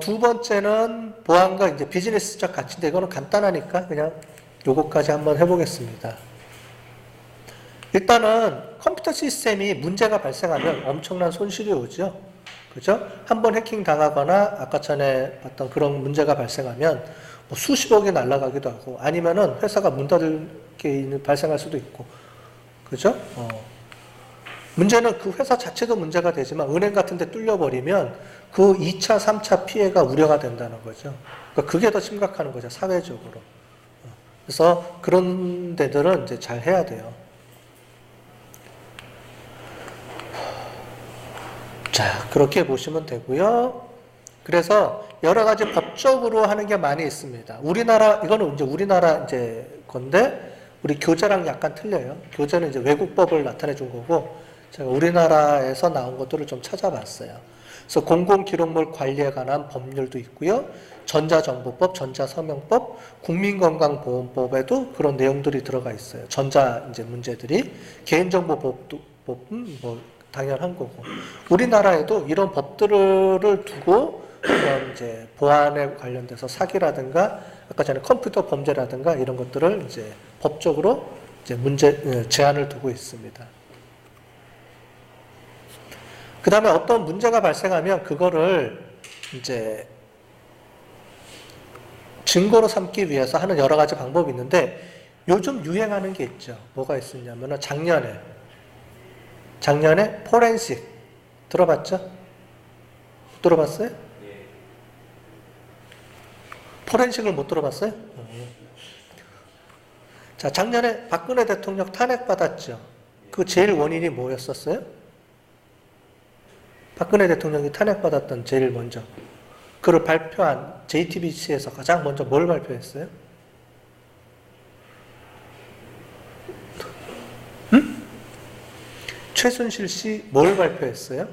두 번째는 보안과 이제 비즈니스적 가치인데 이거는 간단하니까 그냥 요거까지 한번 해보겠습니다. 일단은 컴퓨터 시스템이 문제가 발생하면 엄청난 손실이 오죠. 그죠? 한번 해킹 당하거나 아까 전에 봤던 그런 문제가 발생하면 뭐 수십억이 날아가기도 하고 아니면은 회사가 문 닫을 게 발생할 수도 있고. 그죠? 문제는 그 회사 자체도 문제가 되지만 은행 같은 데 뚫려버리면 그 2차, 3차 피해가 우려가 된다는 거죠. 그러니까 그게 더 심각한 거죠, 사회적으로. 그래서 그런 데들은 이제 잘 해야 돼요. 자, 그렇게 보시면 되고요. 그래서 여러 가지 법적으로 하는 게 많이 있습니다. 우리나라, 이거는 이제 우리나라 이제 건데, 우리 교재랑 약간 틀려요. 교재는 이제 외국법을 나타내 준 거고, 제가 우리나라에서 나온 것들을 좀 찾아봤어요. 그래서 공공기록물 관리에 관한 법률도 있고요. 전자정보법, 전자서명법, 국민건강보험법에도 그런 내용들이 들어가 있어요. 전자 이제 문제들이 개인정보법도 뭐 당연한 거고. 우리나라에도 이런 법들을 두고 그런 이제 보안에 관련돼서 사기라든가 아까 전에 컴퓨터 범죄라든가 이런 것들을 이제 법적으로 이제 제한을 두고 있습니다. 그 다음에 어떤 문제가 발생하면 그거를 이제 증거로 삼기 위해서 하는 여러 가지 방법이 있는데 요즘 유행하는 게 있죠. 뭐가 있었냐면 작년에 포렌식 들어봤죠? 들어봤어요? 포렌식을 못 들어봤어요? 자, 작년에 박근혜 대통령 탄핵받았죠. 그 제일 원인이 뭐였었어요? 박근혜 대통령이 탄핵받았던 제일 먼저 그걸 발표한 JTBC에서 가장 먼저 뭘 발표했어요? 최순실 씨 뭘 발표했어요?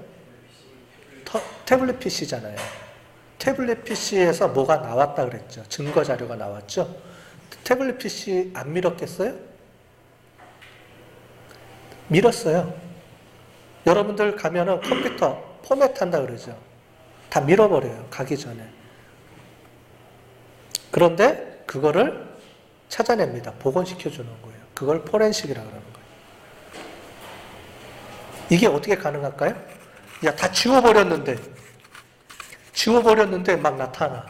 태블릿 PC잖아요. 태블릿 PC에서 뭐가 나왔다 그랬죠. 증거 자료가 나왔죠. 태블릿 PC 안 밀었겠어요? 밀었어요. 여러분들 가면은 컴퓨터 포맷한다 그러죠. 다 밀어버려요. 가기 전에. 그런데 그거를 찾아냅니다. 복원시켜주는 거예요. 그걸 포렌식이라고 그러는 거예요. 이게 어떻게 가능할까요? 야, 다 지워버렸는데 막 나타나.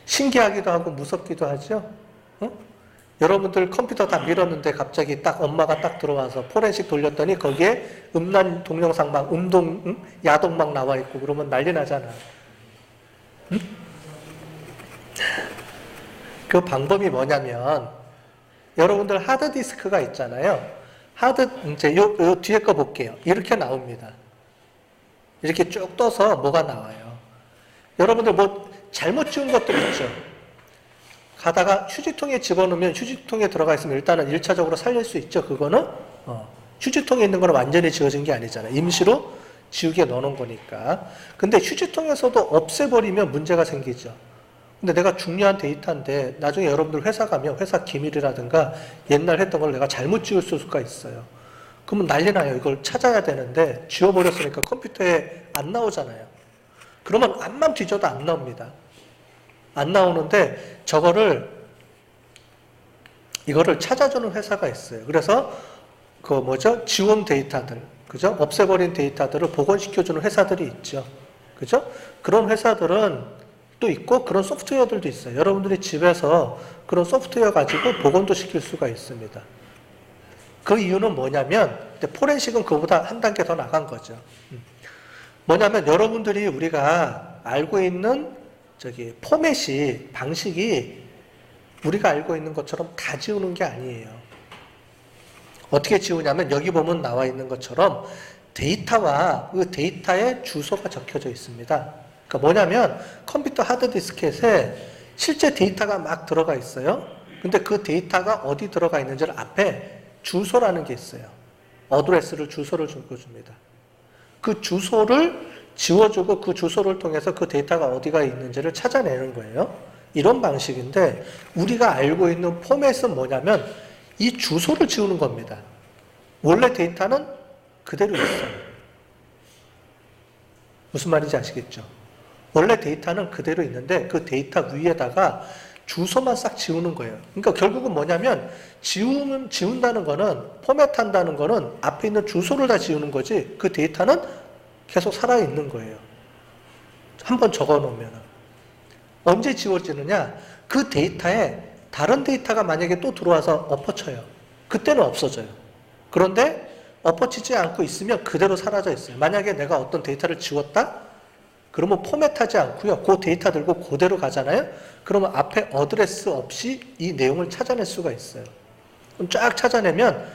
신기하기도 하고 무섭기도 하죠? 여러분들 컴퓨터 다 밀었는데 갑자기 딱 엄마가 딱 들어와서 포렌식 돌렸더니 거기에 음란 동영상 막 야동 막 나와 있고 그러면 난리 나잖아. 그 방법이 뭐냐면 여러분들 하드디스크가 있잖아요. 이제 요 뒤에 거 볼게요. 이렇게 나옵니다. 이렇게 쭉 떠서 뭐가 나와요. 여러분들 뭐 잘못 지운 것들 있죠. 가다가 휴지통에 집어넣으면 휴지통에 들어가 있으면 일단은 1차적으로 살릴 수 있죠. 그거는 휴지통에 있는 거는 완전히 지워진 게 아니잖아요. 임시로 지우개 넣어놓은 거니까. 근데 휴지통에서도 없애버리면 문제가 생기죠. 근데 내가 중요한 데이터인데 나중에 여러분들 회사 가면 회사 기밀이라든가 옛날 했던 걸 내가 잘못 지울 수가 있어요. 그러면 난리 나요. 이걸 찾아야 되는데 지워버렸으니까 컴퓨터에 안 나오잖아요. 그러면 암만 뒤져도 안 나옵니다. 안 나오는데 이거를 찾아주는 회사가 있어요. 그래서 지운 데이터들, 그죠? 없애버린 데이터들을 복원시켜주는 회사들이 있죠. 그죠? 그런 회사들은 또 있고 그런 소프트웨어들도 있어요. 여러분들이 집에서 그런 소프트웨어 가지고 복원도 시킬 수가 있습니다. 그 이유는 뭐냐면 포렌식은 그보다 한 단계 더 나간 거죠. 뭐냐면 여러분들이 우리가 알고 있는 포맷이 방식이 우리가 알고 있는 것처럼 다 지우는 게 아니에요. 어떻게 지우냐면 여기 보면 나와 있는 것처럼 데이터와 그 데이터의 주소가 적혀져 있습니다. 그러니까 뭐냐면 컴퓨터 하드디스켓에 실제 데이터가 막 들어가 있어요. 근데 그 데이터가 어디 들어가 있는지를 앞에 주소라는 게 있어요. 어드레스를 주소를 줍니다. 그 주소를 지워주고 그 주소를 통해서 그 데이터가 어디가 있는지를 찾아내는 거예요. 이런 방식인데 우리가 알고 있는 포맷은 뭐냐면 이 주소를 지우는 겁니다. 원래 데이터는 그대로 있어요. 무슨 말인지 아시겠죠? 원래 데이터는 그대로 있는데 그 데이터 위에다가 주소만 싹 지우는 거예요. 그러니까 결국은 뭐냐면 지운다는 거는 포맷한다는 거는 앞에 있는 주소를 다 지우는 거지 그 데이터는 계속 살아있는 거예요. 한번 적어놓으면. 언제 지워지느냐? 그 데이터에 다른 데이터가 만약에 또 들어와서 엎어쳐요. 그때는 없어져요. 그런데 엎어치지 않고 있으면 그대로 사라져 있어요. 만약에 내가 어떤 데이터를 지웠다? 그러면 포맷하지 않고요. 그 데이터 들고 그대로 가잖아요. 그러면 앞에 어드레스 없이 이 내용을 찾아낼 수가 있어요. 그럼 쫙 찾아내면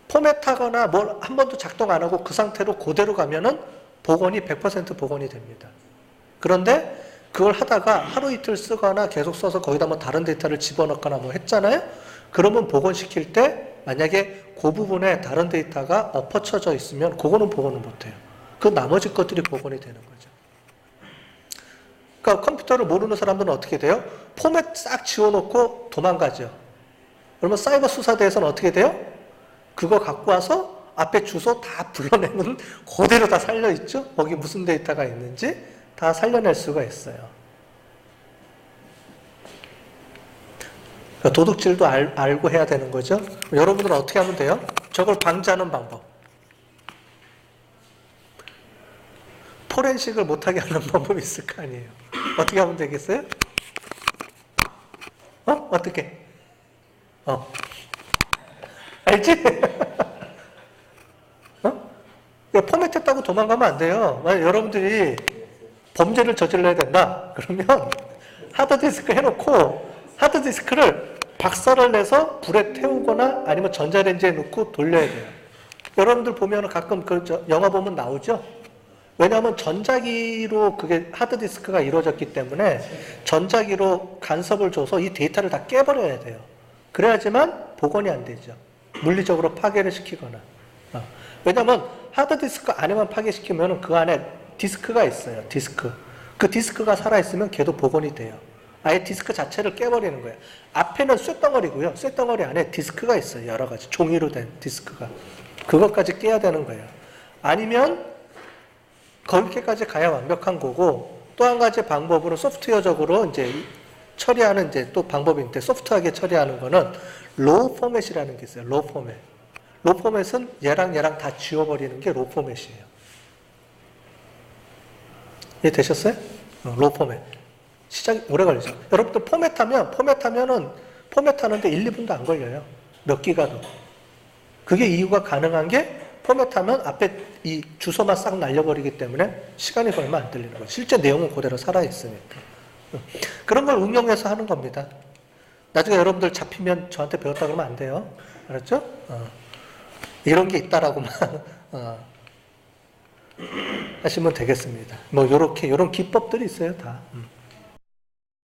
포맷하거나 뭘 한 번도 작동 안 하고 그 상태로 그대로 가면은 복원이 100% 복원이 됩니다. 그런데 그걸 하다가 하루 이틀 쓰거나 계속 써서 거기다 뭐 다른 데이터를 집어넣거나 뭐 했잖아요. 그러면 복원시킬 때 만약에 그 부분에 다른 데이터가 엎어쳐져 있으면 그거는 복원을 못해요. 그 나머지 것들이 복원이 되는 거죠. 그러니까 컴퓨터를 모르는 사람들은 어떻게 돼요? 포맷 싹 지워놓고 도망가죠. 그러면 사이버 수사대에서는 어떻게 돼요? 그거 갖고 와서 앞에 주소 다 불러내면 그대로 다 살려있죠? 거기 무슨 데이터가 있는지 다 살려낼 수가 있어요. 그러니까 도둑질도 알고 해야 되는 거죠. 여러분들은 어떻게 하면 돼요? 저걸 방지하는 방법. 포렌식을 못하게 하는 방법이 있을 거 아니에요. 어떻게 하면 되겠어요? 어떻게? 알지? 포맷했다고 도망가면 안 돼요. 만약 여러분들이 범죄를 저질러야 된다. 그러면 하드디스크 해놓고 하드디스크를 박살을 내서 불에 태우거나 아니면 전자레인지에 넣고 돌려야 돼요. 여러분들 보면 가끔 영화 보면 나오죠? 왜냐하면 전자기로 그게 하드디스크가 이루어졌기 때문에 전자기로 간섭을 줘서 이 데이터를 다 깨버려야 돼요. 그래야지만 복원이 안 되죠. 물리적으로 파괴를 시키거나. 왜냐하면 하드디스크 안에만 파괴시키면 그 안에 디스크가 있어요. 디스크. 그 디스크가 살아있으면 걔도 복원이 돼요. 아예 디스크 자체를 깨버리는 거예요. 앞에는 쇳덩어리고요. 쇳덩어리 안에 디스크가 있어요. 여러 가지 종이로 된 디스크가. 그것까지 깨야 되는 거예요. 아니면 거기까지 가야 완벽한 거고 또 한 가지 방법으로 소프트웨어적으로 이제 처리하는 이제 또 방법인데 소프트하게 처리하는 거는 로우 포맷이라는 게 있어요. 로우 포맷. 로우 포맷은 얘랑 다 지워버리는 게 로우 포맷이에요. 이해 되셨어요? 로우 포맷. 시작이 오래 걸리죠. 여러분들 포맷하면은 포맷하는데 1, 2분도 안 걸려요. 몇 기가도. 그게 이유가 가능한 게 포맷하면 앞에 이 주소만 싹 날려버리기 때문에 시간이 얼마 안 들리는 거예요. 실제 내용은 그대로 살아있으니까. 그런 걸 응용해서 하는 겁니다. 나중에 여러분들 잡히면 저한테 배웠다 그러면 안 돼요. 알았죠? 이런 게 있다라고만 하시면 되겠습니다. 뭐 요런 기법들이 있어요, 다.